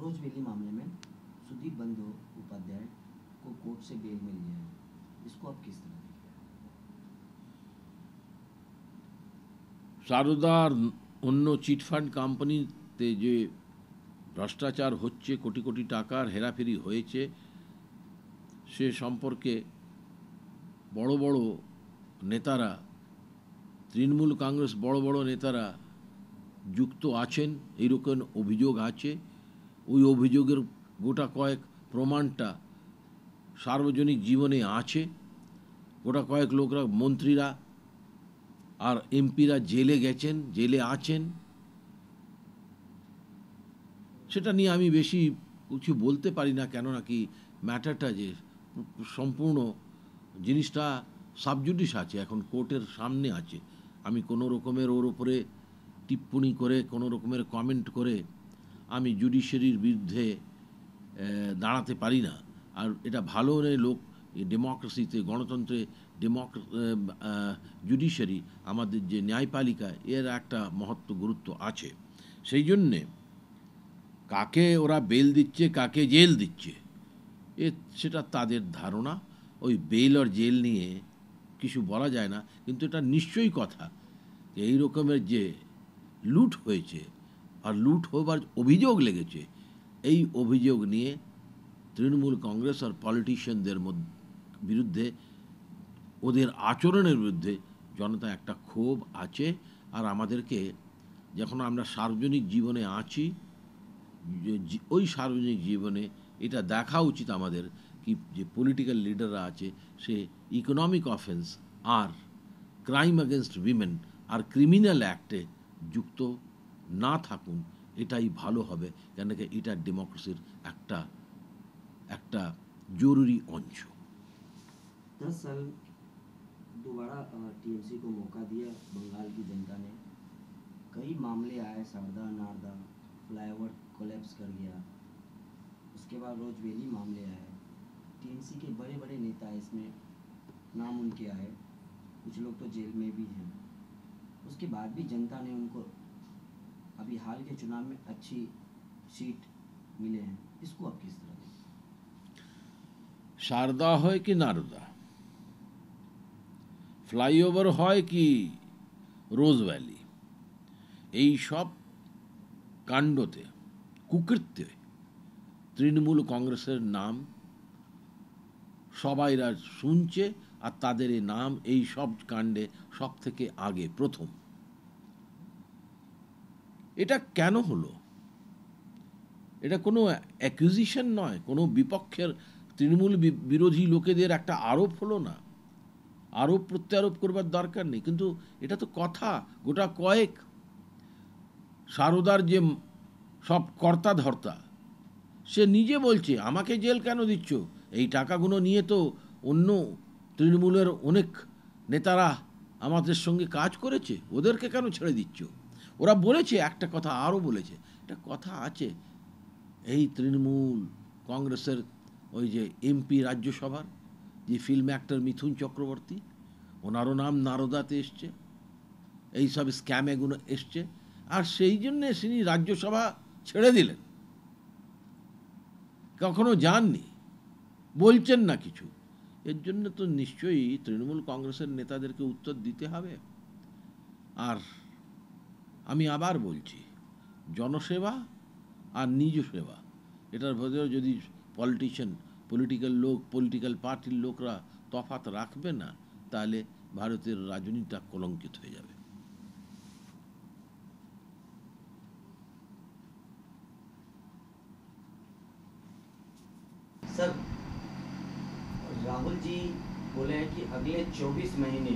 रोजवेली मामले में सुदीप बंदोपाध्याय को कोर्ट से बेल मिल गया है, इसको आप किस तरह देखते हैं? সারদার অন্য চিটফান্ড কোম্পানিতে যে ভ্রষ্টাচার হচ্ছে, কোটি কোটি টাকার হেরাফেরি হয়েছে, সে সম্পর্কে বড় বড় নেতারা, তৃণমূল কংগ্রেস বড় বড় নেতারা যুক্ত আছেন, এইরকম অভিযোগ আছে। ওই অভিযোগের গোটা কয়েক প্রমাণটা সার্বজনিক জীবনে আছে। গোটা কয়েক লোকরা, মন্ত্রীরা আর এমপিরা জেলে গেছেন, জেলে আছেন। সেটা নিয়ে আমি বেশি কিছু বলতে পারি না, কেননা কি ম্যাটারটা যে সম্পূর্ণ জিনিসটা সাবজুডিস আছে, এখন কোর্টের সামনে আছে। আমি কোনো রকমের ওর উপরে টিপ্পণী করে, কোনো রকমের কমেন্ট করে আমি জুডিশিয়ারির বিরুদ্ধে দাঁড়াতে পারি না। আর এটা ভালো নয়, লোক ডেমোক্রেসিতে, গণতন্ত্রে জুডিশিয়ারি, আমাদের যে ন্যায়পালিকা, এর একটা মহত্ব গুরুত্ব আছে। সেই জন্যে কাকে ওরা বেল দিচ্ছে, কাকে জেল দিচ্ছে, সেটা তাদের ধারণা। ওই বেল আর জেল নিয়ে কিছু বলা যায় না, কিন্তু এটা নিশ্চয়ই কথা যে এই রকমের যে লুট হয়েছে আর লুট হবার অভিযোগ লেগেছে, এই অভিযোগ নিয়ে তৃণমূল কংগ্রেস আর পলিটিশিয়ানদের বিরুদ্ধে, ওদের আচরণের বিরুদ্ধে জনতা একটা ক্ষোভ আছে। আর আমাদেরকে, যখন আমরা সার্বজনিক জীবনে আছি, ওই সার্বজনিক জীবনে এটা দেখা উচিত আমাদের কি যে পলিটিক্যাল লিডাররা আছে, সে ইকোনমিক অফেন্স আর ক্রাইম অ্যাগেনস্ট উইমেন আর ক্রিমিনাল অ্যাক্টে যুক্ত না থাকুন, এটাই ভালো হবে। কেন কি এটা ডেমোক্রেসির একটা একটা জরুরি অংশ। 10 साल दोबारा टीएमसी को मौका दिया बंगाल की जनता ने। कई मामले आए, शारदा नारदा, फ्लाईओवर कोलैप्स कर गया, उसके बाद रोजवेली मामले आए। टीएमसी के बड़े बड़े नेता इसमें नाम उनके आए, कुछ लोग तो जेल में भी हैं। उसके बाद भी जनता ने उनको अभी हाल के चुनाव में अच्छी सीट मिले हैं, इसको आप किस तरह देखते हैं? शारदा হয় কি নারদা, ফ্লাইওভার হয় কি রোজ ভ্যালি, এই সব কাণ্ডতে, কুকৃত্যে তৃণমূল কংগ্রেসের নাম সবাইরা শুনছে। আর তাদের এই নাম এই সব কাণ্ডে সব থেকে আগে, প্রথম। এটা কেন হলো? এটা কোনো অ্যাকুজিশন নয়, কোনো বিপক্ষের তৃণমূল বিরোধী লোকেদের একটা আরোপ হলো না। আরোপ প্রত্যারোপ করবার দরকার নেই, কিন্তু এটা তো কথা। গোটা কয়েক সারদার যে সব কর্তা ধর্তা, সে নিজে বলছে, আমাকে জেল কেন দিচ্ছ? এই টাকাগুলো নিয়ে তো অন্য তৃণমূলের অনেক নেতারা আমাদের সঙ্গে কাজ করেছে, ওদেরকে কেন ছেড়ে দিচ্ছ? ওরা বলেছে একটা কথা, আরও বলেছে, একটা কথা আছে, এই তৃণমূল কংগ্রেসের ওই যে এমপি রাজ্যসভার যে ফিল্ম অ্যাক্টর মিথুন চক্রবর্তী, ওনারও নাম নারদাতে এসছে, এই সব স্ক্যামেগুলো এসছে। আর সেই জন্যে তিনি রাজ্যসভা ছেড়ে দিলেন, কখনো যাননি, বলছেন না কিছু। এর জন্য তো নিশ্চয়ই তৃণমূল কংগ্রেসের নেতাদেরকে উত্তর দিতে হবে। আর আমি আবার বলছি, জনসেবা আর নিজ সেবা, এটার ভেতরে যদি পলিটিক্যাল পার্টির লোকরা তফাৎ রাখবে না, তাহলে ভারতের রাজনীতিটা কলঙ্কিত হয়ে যাবে। सर, राहुल जी बोले हैं कि अगले 24 महीने